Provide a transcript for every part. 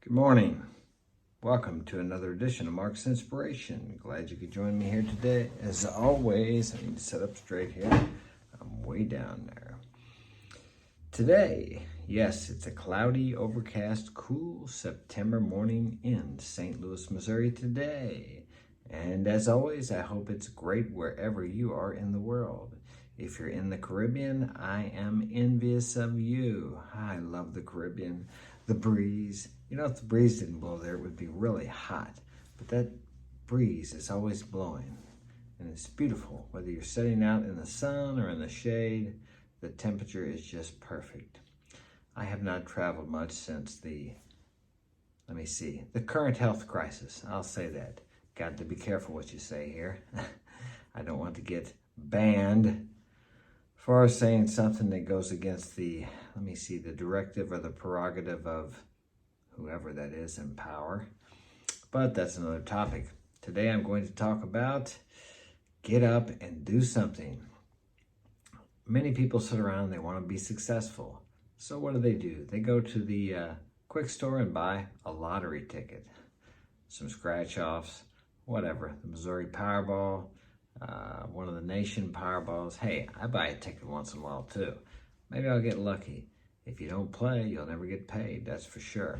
Good morning. Welcome to another edition of Mark's Inspiration. Glad you could join me here today. As always, I need to set up straight here. I'm way down there. Today, yes, it's a cloudy, overcast, cool September morning in St. Louis, Missouri today. And as always, I hope it's great wherever you are in the world. If you're in the Caribbean, I am envious of you. I love the Caribbean. The breeze. You know, if the breeze didn't blow there, it would be really hot. But that breeze is always blowing. And it's beautiful. Whether you're sitting out in the sun or in the shade, the temperature is just perfect. I have not traveled much since the current health crisis. I'll say that. Got to be careful what you say here. I don't want to get banned for saying something that goes against the directive or the prerogative of whoever that is in power. But that's another topic. Today I'm going to talk about get up and do something. Many people sit around and they want to be successful. So what do? They go to the quick store and buy a lottery ticket, some scratch-offs, whatever, the Missouri Powerball, one of the nation Powerballs. Hey, I buy a ticket once in a while too. Maybe I'll get lucky. If you don't play, you'll never get paid, that's for sure.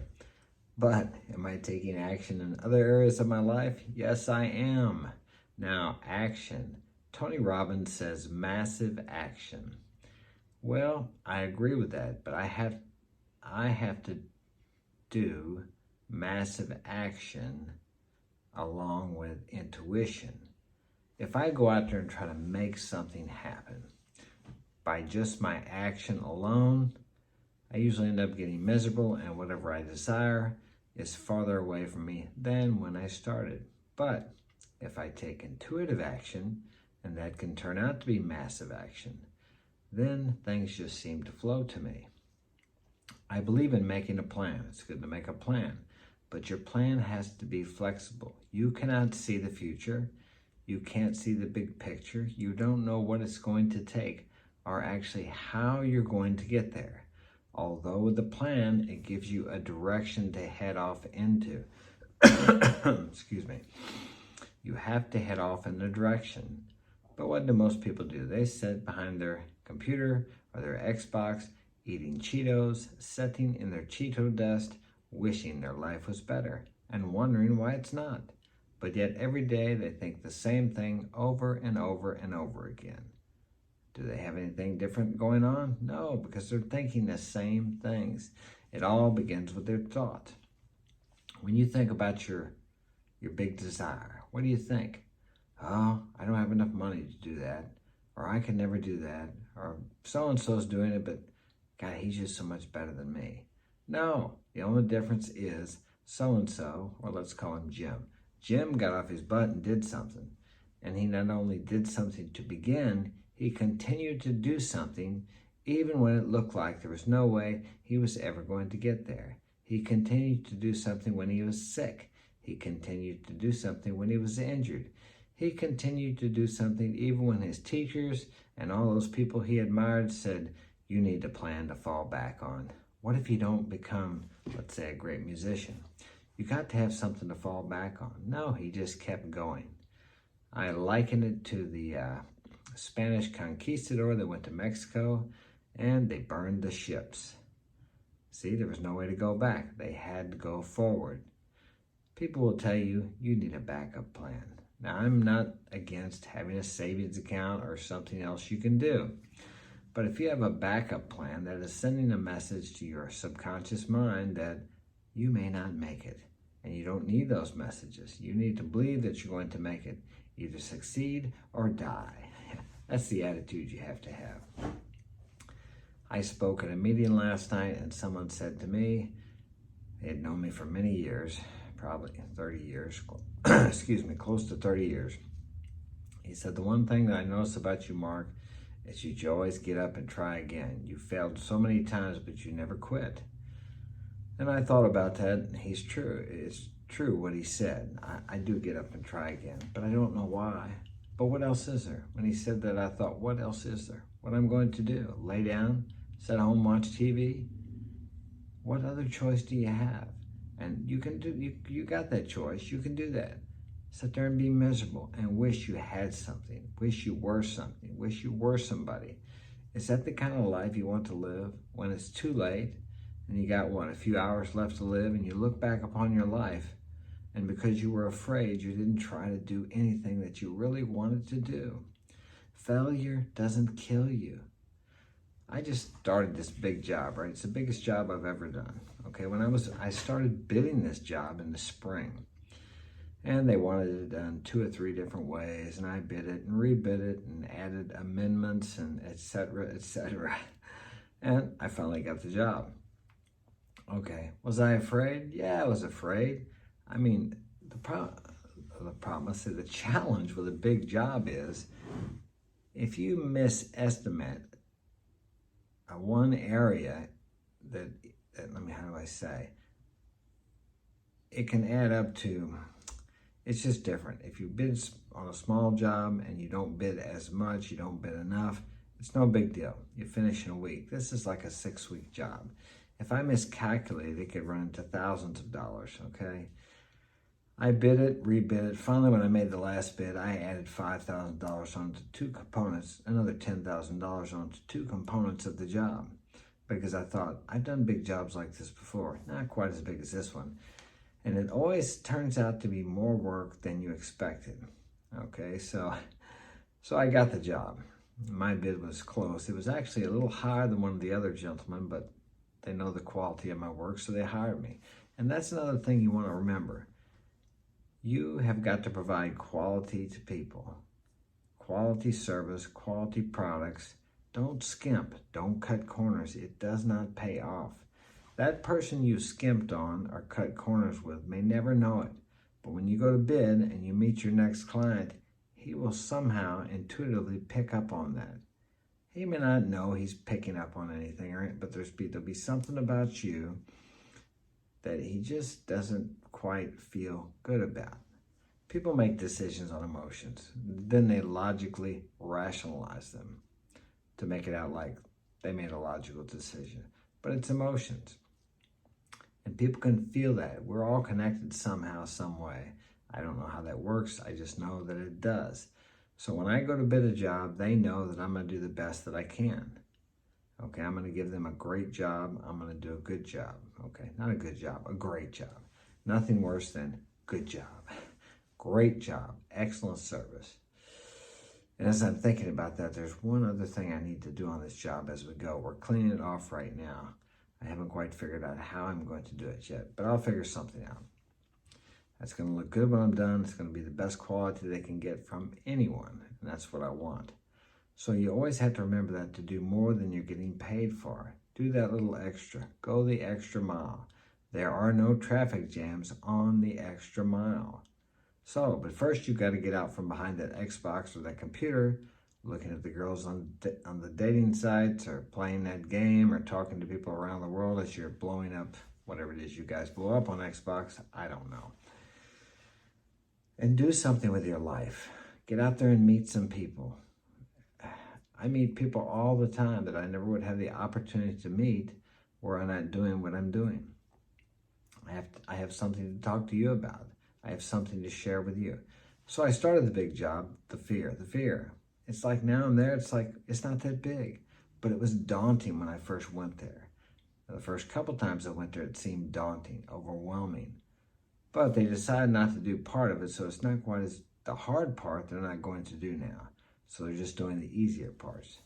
But am I taking action in other areas of my life? Yes, I am. Now, action. Tony Robbins says massive action. Well, I agree with that, but I have to do massive action along with intuition. If I go out there and try to make something happen by just my action alone, I usually end up getting miserable, and whatever I desire is farther away from me than when I started. But if I take intuitive action, and that can turn out to be massive action, then things just seem to flow to me. I believe in making a plan. It's good to make a plan, but your plan has to be flexible. You cannot see the future. You can't see the big picture. You don't know what it's going to take or actually how you're going to get there. Although with the plan, it gives you a direction to head off into. Excuse me. You have to head off in a direction. But what do most people do? They sit behind their computer or their Xbox, eating Cheetos, sitting in their Cheeto dust, wishing their life was better and wondering why it's not. But yet every day they think the same thing over and over and over again. Do they have anything different going on? No, because they're thinking the same things. It all begins with their thought. When you think about your big desire, what do you think? Oh, I don't have enough money to do that. Or I can never do that. Or so-and-so's doing it, but God, he's just so much better than me. No, the only difference is so-and-so, or let's call him Jim. Jim got off his butt and did something. And he not only did something to begin, he continued to do something even when it looked like there was no way he was ever going to get there. He continued to do something when he was sick. He continued to do something when he was injured. He continued to do something even when his teachers and all those people he admired said, you need a plan to fall back on. What if you don't become, let's say, a great musician? You got to have something to fall back on. No, he just kept going. I liken it to the Spanish conquistador that went to Mexico and they burned the ships. See, there was no way to go back. They had to go forward. People will tell you, you need a backup plan. Now, I'm not against having a savings account or something else you can do. But if you have a backup plan that is sending a message to your subconscious mind that you may not make it, and you don't need those messages. You need to believe that you're going to make it. Either succeed or die. That's the attitude you have to have. I spoke at a meeting last night and someone said to me, they had known me for many years, probably 30 years, close to 30 years. He said, the one thing that I notice about you, Mark, is you always get up and try again. You failed so many times, but you never quit. And I thought about that, and he's true. It's true what he said. I do get up and try again, but I don't know why. But what else is there? When he said that, I thought, what else is there? What I'm going to do? Lay down, sit home, watch TV? What other choice do you have? And you can do, you got that choice. You can do that. Sit there and be miserable and wish you had something, wish you were something, wish you were somebody. Is that the kind of life you want to live when it's too late and you got, what, a few hours left to live, and you look back upon your life, and because you were afraid, you didn't try to do anything that you really wanted to do? Failure doesn't kill you. I just started this big job, right? It's the biggest job I've ever done. Okay, I started bidding this job in the spring, and they wanted it done 2 or 3 different ways, and I bid it and rebid it and added amendments and etc., etc. And I finally got the job. Okay, was I afraid? Yeah, I was afraid. I mean, the problem, I say the challenge with a big job is if you misestimate one area that how do I say, it can add up to, it's just different. If you bid on a small job and you don't bid as much, you don't bid enough, it's no big deal. You finish in a week. This is like a 6-week job. If I miscalculate, it could run into thousands of dollars, okay? I bid it, rebid it. Finally, when I made the last bid, I added $5,000 onto 2 components, another $10,000 onto 2 components of the job, because I thought, I've done big jobs like this before, not quite as big as this one. And it always turns out to be more work than you expected. Okay, so I got the job. My bid was close. It was actually a little higher than one of the other gentlemen, but they know the quality of my work, so they hired me. And that's another thing you want to remember. You have got to provide quality to people. Quality service, quality products. Don't skimp. Don't cut corners. It does not pay off. That person you skimped on or cut corners with may never know it. But when you go to bid and you meet your next client, he will somehow intuitively pick up on that. He may not know he's picking up on anything, right? But there'll be something about you that he just doesn't quite feel good about. People make decisions on emotions. Then they logically rationalize them to make it out like they made a logical decision. But it's emotions. And people can feel that. We're all connected somehow, some way. I don't know how that works. I just know that it does. So when I go to bid a job, they know that I'm going to do the best that I can. Okay, I'm going to give them a great job. I'm going to do a good job. Okay, not a good job, a great job. Nothing worse than good job. Great job. Excellent service. And as I'm thinking about that, there's one other thing I need to do on this job as we go. We're cleaning it off right now. I haven't quite figured out how I'm going to do it yet, but I'll figure something out. That's going to look good when I'm done. It's going to be the best quality they can get from anyone, and that's what I want. So you always have to remember that to do more than you're getting paid for. Do that little extra. Go the extra mile. There are no traffic jams on the extra mile. So, but first you've got to get out from behind that Xbox or that computer, looking at the girls on the dating sites or playing that game or talking to people around the world as you're blowing up whatever it is you guys blow up on Xbox. I don't know. And do something with your life. Get out there and meet some people. I meet people all the time that I never would have the opportunity to meet were I not doing what I'm doing. I have something to talk to you about. I have something to share with you. So I started the big job, the fear. It's like now I'm there, it's like, it's not that big. But it was daunting when I first went there. The first couple times I went there, it seemed daunting, overwhelming. But they decided not to do part of it, so it's not quite as the hard part they're not going to do now. So they're just doing the easier parts.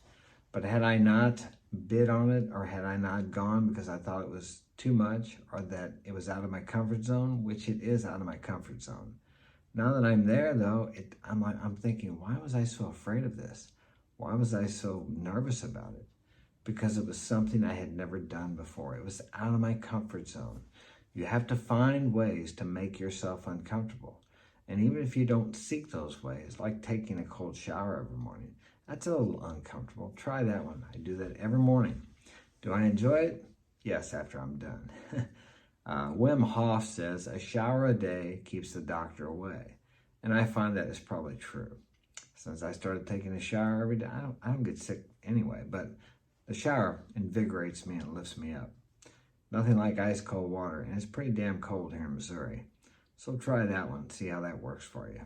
But had I not bid on it, or had I not gone because I thought it was too much, or that it was out of my comfort zone, which it is out of my comfort zone. Now that I'm there, though, I'm thinking, why was I so afraid of this? Why was I so nervous about it? Because it was something I had never done before. It was out of my comfort zone. You have to find ways to make yourself uncomfortable. And even if you don't seek those ways, like taking a cold shower every morning, that's a little uncomfortable. Try that one. I do that every morning. Do I enjoy it? Yes, after I'm done. Wim Hof says, a shower a day keeps the doctor away. And I find that is probably true. Since I started taking a shower every day, I don't get sick anyway, but the shower invigorates me and lifts me up. Nothing like ice cold water, and it's pretty damn cold here in Missouri. So try that one, see how that works for you.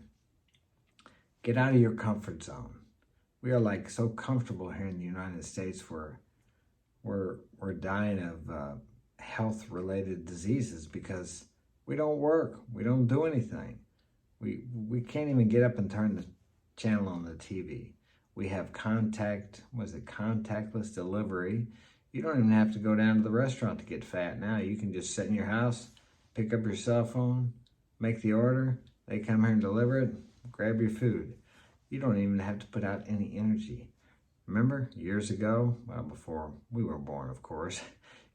Get out of your comfort zone. We are like so comfortable here in the United States we're dying of health-related diseases because we don't work, we don't do anything. We can't even get up and turn the channel on the TV. We have contactless delivery. You don't even have to go down to the restaurant to get fat now. You can just sit in your house, pick up your cell phone, make the order, they come here and deliver it, grab your food. You don't even have to put out any energy. Remember, years ago, well, before we were born, of course,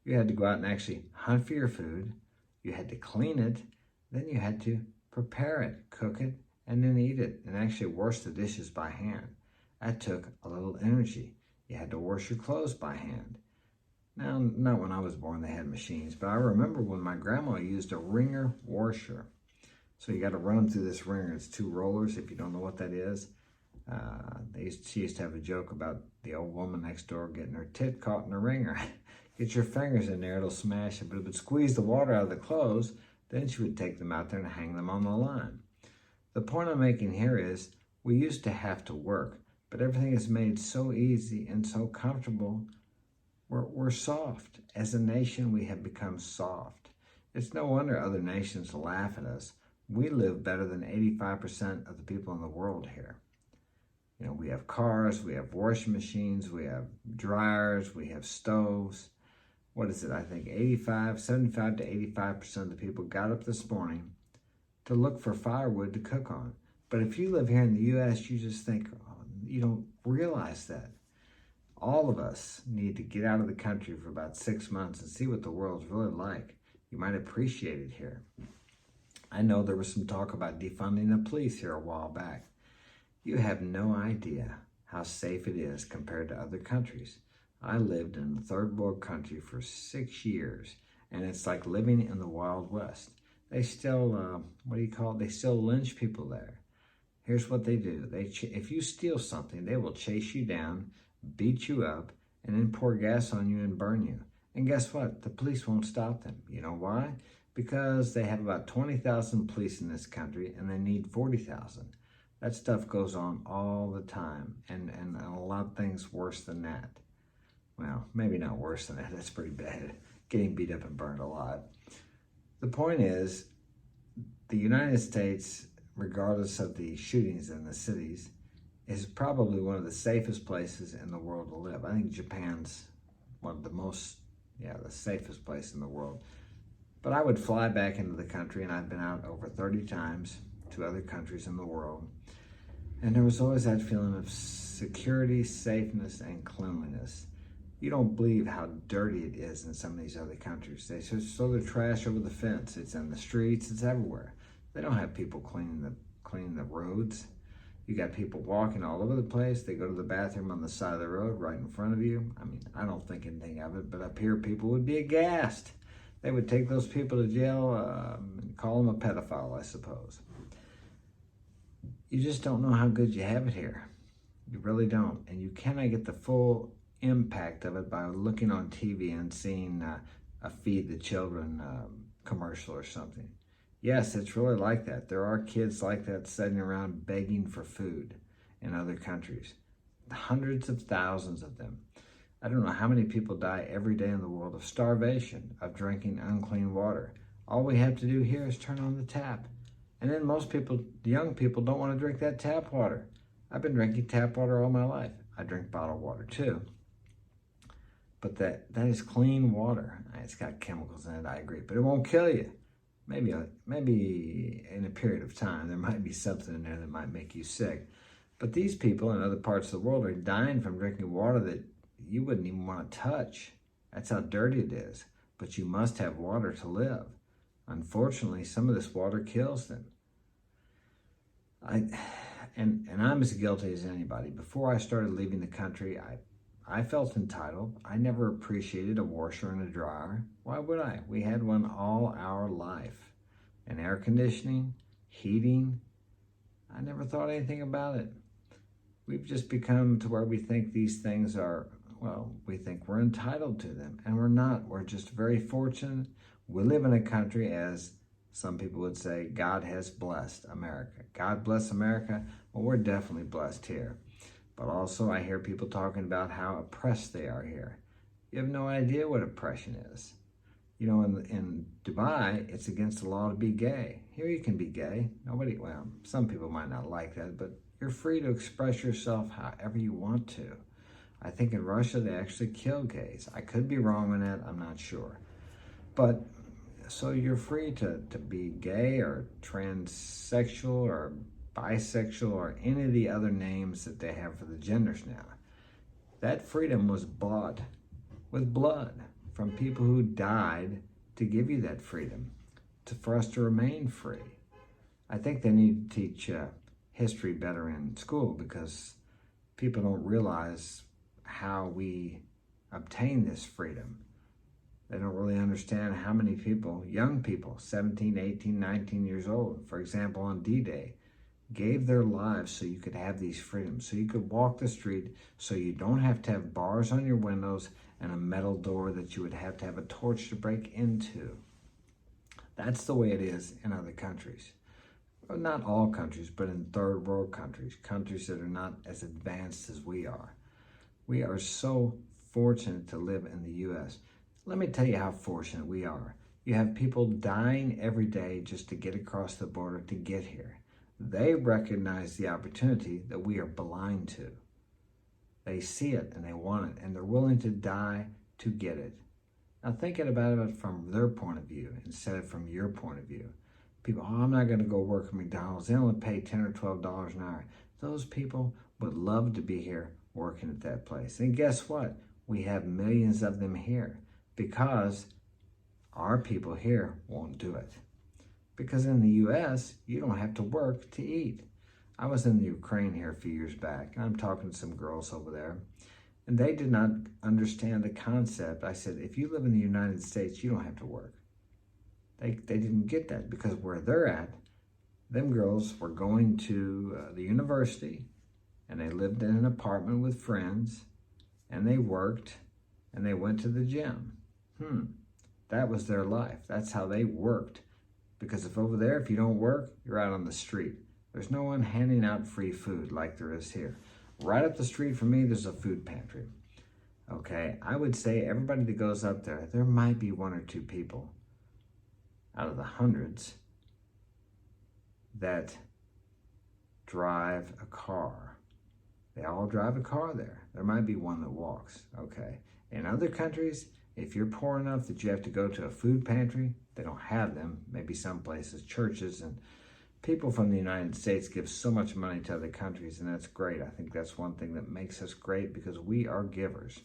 you had to go out and actually hunt for your food, you had to clean it, then you had to prepare it, cook it, and then eat it, and actually wash the dishes by hand. That took a little energy. You had to wash your clothes by hand. Now, not when I was born, they had machines, but I remember when my grandma used a wringer washer. So you got to run them through this wringer. It's 2 rollers, if you don't know what that is. She used to have a joke about the old woman next door getting her tit caught in the wringer. Get your fingers in there, it'll smash it, but it would squeeze the water out of the clothes. Then she would take them out there and hang them on the line. The point I'm making here is we used to have to work, but everything is made so easy and so comfortable. We're soft. As a nation, we have become soft. It's no wonder other nations laugh at us. We live better than 85% of the people in the world here. You know, we have cars, we have washing machines, we have dryers, we have stoves. What is it? I think 75 to 85% of the people got up this morning to look for firewood to cook on. But if you live here in the U.S., you just think, oh, you don't realize that. All of us need to get out of the country for about 6 months and see what the world's really like. You might appreciate it here. I know there was some talk about defunding the police here a while back. You have no idea how safe it is compared to other countries. I lived in a third world country for 6 years, and it's like living in the Wild West. They still, they still lynch people there. Here's what they do. If you steal something, they will chase you down, beat you up, and then pour gas on you and burn you. And guess what? The police won't stop them. You know why? Because they have about 20,000 police in this country, and they need 40,000. That stuff goes on all the time, and a lot of things worse than that. Well, maybe not worse than that. That's pretty bad. Getting beat up and burned a lot. The point is, the United States, regardless of the shootings in the cities, is probably one of the safest places in the world to live. I think Japan's one of the safest place in the world. But I would fly back into the country, and I've been out over 30 times to other countries in the world. And there was always that feeling of security, safeness, and cleanliness. You don't believe how dirty it is in some of these other countries. They just throw their trash over the fence. It's in the streets, it's everywhere. They don't have people cleaning the roads. You got people walking all over the place. They go to the bathroom on the side of the road right in front of you. I mean, I don't think anything of it, but up here people would be aghast. They would take those people to jail and call them a pedophile, I suppose. You just don't know how good you have it here. You really don't. And you cannot get the full impact of it by looking on TV and seeing a Feed the Children commercial or something. Yes, it's really like that. There are kids like that sitting around begging for food in other countries. Hundreds of thousands of them. I don't know how many people die every day in the world of starvation, of drinking unclean water. All we have to do here is turn on the tap. And then most people, the young people, don't want to drink that tap water. I've been drinking tap water all my life. I drink bottled water too. But that is clean water. It's got chemicals in it, I agree, but it won't kill you. Maybe in a period of time, there might be something in there that might make you sick. But these people in other parts of the world are dying from drinking water that you wouldn't even want to touch. That's how dirty it is. But you must have water to live. Unfortunately, some of this water kills them. And I'm as guilty as anybody. Before I started leaving the country, I felt entitled. I never appreciated a washer and a dryer. Why would I? We had one all our life. And air conditioning, heating, I never thought anything about it. We've just become to where we think these things are, well, we think we're entitled to them, and we're not. We're just very fortunate. We live in a country, as some people would say, God has blessed America. God bless America. Well, we're definitely blessed here. But also I hear people talking about how oppressed they are here. You have no idea what oppression is. You know, in Dubai, it's against the law to be gay. Here you can be gay. Nobody, well, some people might not like that, but you're free to express yourself however you want to. I think in Russia, they actually kill gays. I could be wrong on that, I'm not sure. But, so you're free to be gay or transsexual or bisexual or any of the other names that they have for the genders now. That freedom was bought with blood from people who died to give you that freedom, for us to remain free. I think they need to teach history better in school, because people don't realize how we obtain this freedom. They don't really understand how many people, young people, 17, 18, 19 years old, for example, on D-Day, gave their lives so you could have these freedoms, so you could walk the street, so you don't have to have bars on your windows and a metal door that you would have to have a torch to break into. That's the way it is in other countries. Well, not all countries, but in third world countries, countries that are not as advanced as we are. We are so fortunate to live in the U.S. Let me tell you how fortunate we are. You have people dying every day just to get across the border to get here. They recognize the opportunity that we are blind to. They see it and they want it, and they're willing to die to get it. Now thinking about it from their point of view instead of from your point of view. People, oh, I'm not going to go work at McDonald's. They only pay $10 or $12 an hour. Those people would love to be here working at that place. And guess what? We have millions of them here because our people here won't do it. Because in the U.S., you don't have to work to eat. I was in the Ukraine here a few years back, and I'm talking to some girls over there, and they did not understand the concept. I said, if you live in the United States, you don't have to work. They didn't get that, because where they're at, them girls were going to the university, and they lived in an apartment with friends, and they worked, and they went to the gym. That was their life. That's how they worked. Because if over there, if you don't work, you're out on the street. There's no one handing out free food like there is here. Right up the street from me, there's a food pantry. Okay, I would say everybody that goes up there, there might be one or two people out of the hundreds that drive a car. They all drive a car there. There might be one that walks, okay? In other countries, if you're poor enough that you have to go to a food pantry, they don't have them. Maybe some places, churches, and people from the United States give so much money to other countries, and that's great. I think that's one thing that makes us great, because we are givers.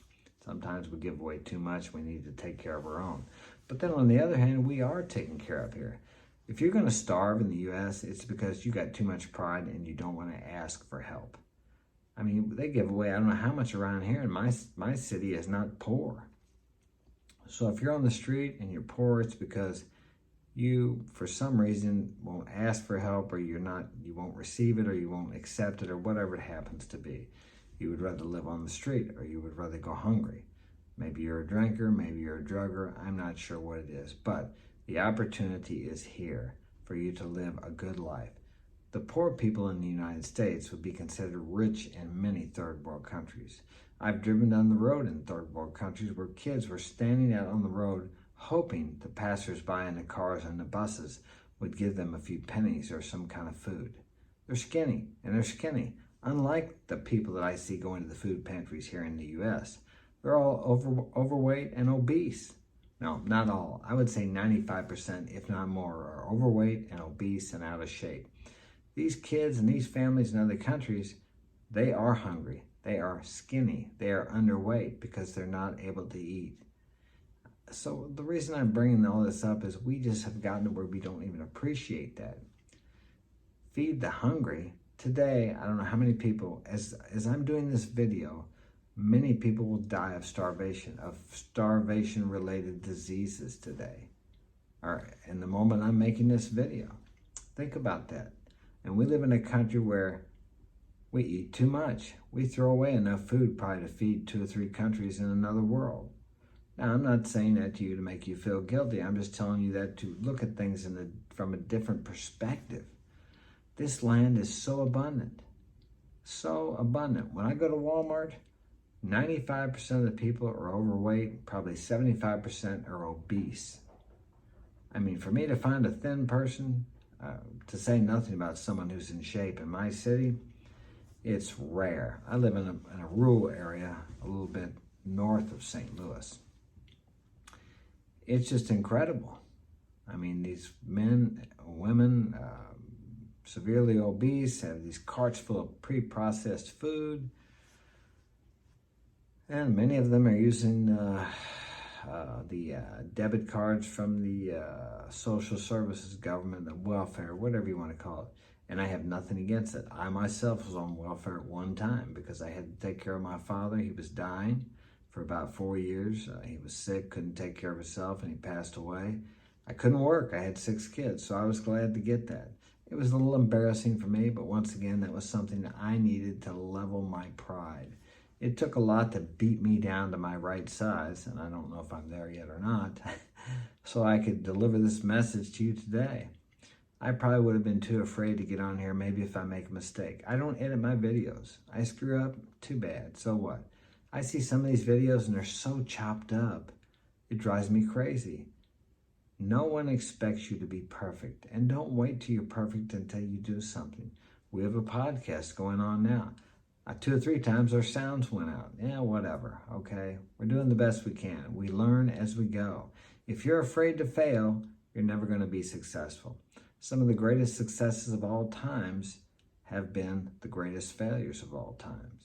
Sometimes we give away too much. We need to take care of our own. But then on the other hand, we are taken care of here. If you're going to starve in the U.S., it's because you got too much pride and you don't want to ask for help. I mean, they give away, I don't know how much around here, and my city is not poor. So if you're on the street and you're poor, it's because you, for some reason, won't ask for help, or you won't receive it, or you won't accept it, or whatever it happens to be. You would rather live on the street, or you would rather go hungry. Maybe you're a drinker, maybe you're a drugger, I'm not sure what it is, but the opportunity is here for you to live a good life. The poor people in the United States would be considered rich in many third world countries. I've driven down the road in third world countries where kids were standing out on the road hoping the passersby in the cars and the buses would give them a few pennies or some kind of food. They're skinny, and they're skinny, unlike the people that I see going to the food pantries here in the U.S. They're all overweight and obese. No, not all. I would say 95%, if not more, are overweight and obese and out of shape. These kids and these families in other countries, they are hungry. They are skinny. They are underweight because they're not able to eat. So the reason I'm bringing all this up is we just have gotten to where we don't even appreciate that. Feed the hungry. Today, I don't know how many people, as I'm doing this video, many people will die of starvation-related diseases today. Or in the moment I'm making this video. Think about that. And we live in a country where We eat too much. We throw away enough food probably to feed 2 or 3 countries in another world. Now, I'm not saying that to you to make you feel guilty. I'm just telling you that to look at things from a different perspective. This land is so abundant. So abundant. When I go to Walmart, 95% of the people are overweight, probably 75% are obese. I mean, for me to find a thin person, to say nothing about someone who's in shape in my city, it's rare. I live in a rural area, a little bit north of St. Louis. It's just incredible. I mean, these men, women, severely obese, have these carts full of pre-processed food. And many of them are using the debit cards from the social services, government, the welfare, whatever you want to call it. And I have nothing against it. I myself was on welfare at one time because I had to take care of my father. He was dying for about 4 years. He was sick, couldn't take care of himself, and he passed away. I couldn't work. I had 6 kids, so I was glad to get that. It was a little embarrassing for me, but once again, that was something that I needed to level my pride. It took a lot to beat me down to my right size, and I don't know if I'm there yet or not, so I could deliver this message to you today. I probably would have been too afraid to get on here maybe if I make a mistake. I don't edit my videos. I screw up, too bad, so what? I see some of these videos and they're so chopped up, it drives me crazy. No one expects you to be perfect, and don't wait till you're perfect until you do something. We have a podcast going on now. 2 or 3 times our sounds went out. Yeah, whatever, okay? We're doing the best we can. We learn as we go. If you're afraid to fail, you're never going to be successful. Some of the greatest successes of all times have been the greatest failures of all times.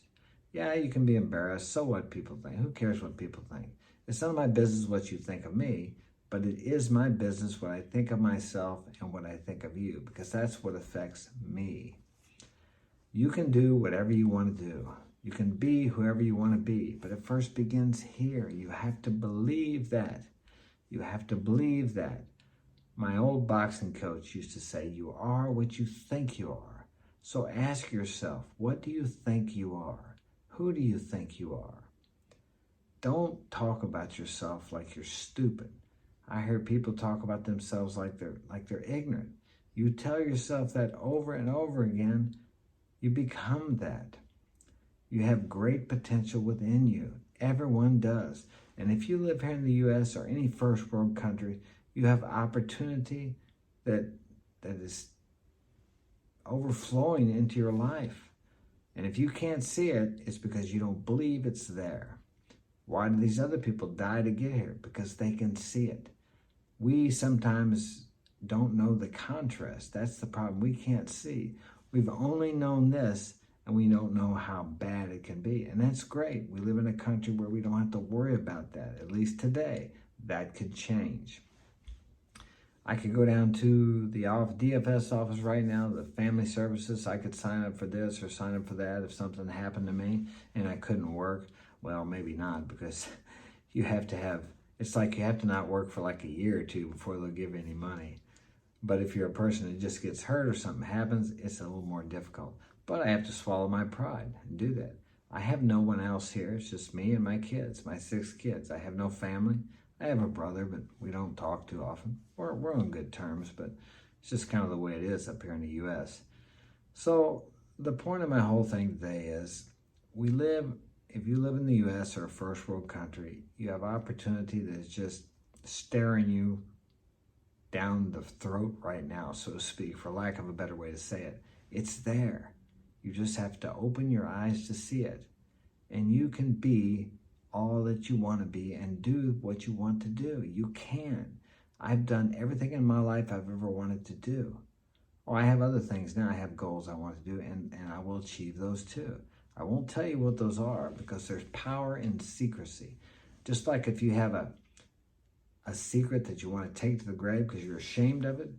Yeah, you can be embarrassed. So what people think? Who cares what people think? It's none of my business what you think of me, but it is my business what I think of myself and what I think of you, because that's what affects me. You can do whatever you want to do. You can be whoever you want to be, but it first begins here. You have to believe that. You have to believe that. My old boxing coach used to say, you are what you think you are. So ask yourself, what do you think you are? Who do you think you are? Don't talk about yourself like you're stupid. I hear people talk about themselves like they're ignorant. You tell yourself that over and over again, you become that. You have great potential within you. Everyone does. And if you live here in the U.S. or any first world country, you have opportunity that is overflowing into your life. And if you can't see it, it's because you don't believe it's there. Why do these other people die to get here? Because they can see it. We sometimes don't know the contrast. That's the problem. We can't see. We've only known this, and we don't know how bad it can be. And that's great. We live in a country where we don't have to worry about that, at least today. That could change. I could go down to the DFS office right now, the family services. I could sign up for this or sign up for that if something happened to me and I couldn't work. Well, maybe not, because you have to have, it's like you have to not work for like a year or 2 before they'll give you any money. But if you're a person that just gets hurt or something happens, it's a little more difficult. But I have to swallow my pride and do that. I have no one else here. It's just me and my kids, my 6 kids. I have no family. I have a brother, but we don't talk too often. We're on good terms, but it's just kind of the way it is up here in the U.S. So the point of my whole thing today is if you live in the U.S. or a first world country, you have opportunity that is just staring you down the throat right now, so to speak, for lack of a better way to say it. It's there. You just have to open your eyes to see it. And you can be all that you want to be and do what you want to do. You can. I've done everything in my life I've ever wanted to do. Or I have other things now. I have goals I want to do, and I will achieve those too. I won't tell you what those are because there's power in secrecy. Just like if you have a secret that you want to take to the grave because you're ashamed of it,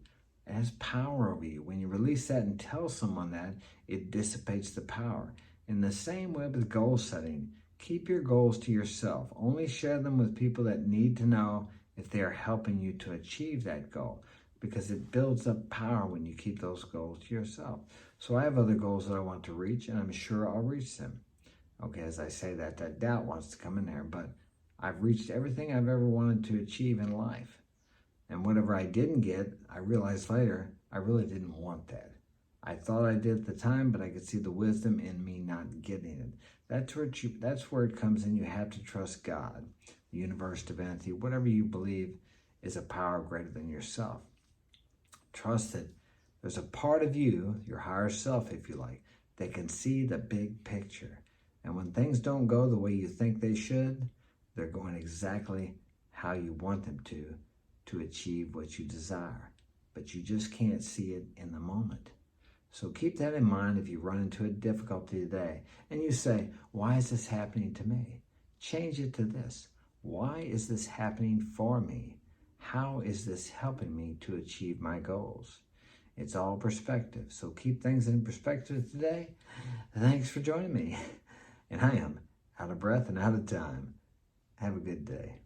it has power over you. When you release that and tell someone that, it dissipates the power. In the same way with goal setting, keep your goals to yourself. Only share them with people that need to know if they are helping you to achieve that goal. because it builds up power when you keep those goals to yourself. So I have other goals that I want to reach, and I'm sure I'll reach them. Okay, as I say that, that doubt wants to come in there, but I've reached everything I've ever wanted to achieve in life. And whatever I didn't get, I realized later, I really didn't want that. I thought I did at the time, but I could see the wisdom in me not getting it. That's where it comes in. You have to trust God, the universe, divinity, whatever you believe is a power greater than yourself. Trust that there's a part of you, your higher self, if you like, that can see the big picture. And when things don't go the way you think they should, they're going exactly how you want them to achieve what you desire. But you just can't see it in the moment. So keep that in mind if you run into a difficulty today and you say, why is this happening to me? Change it to this. Why is this happening for me? How is this helping me to achieve my goals? It's all perspective. So keep things in perspective today. Thanks for joining me. And I am out of breath and out of time. Have a good day.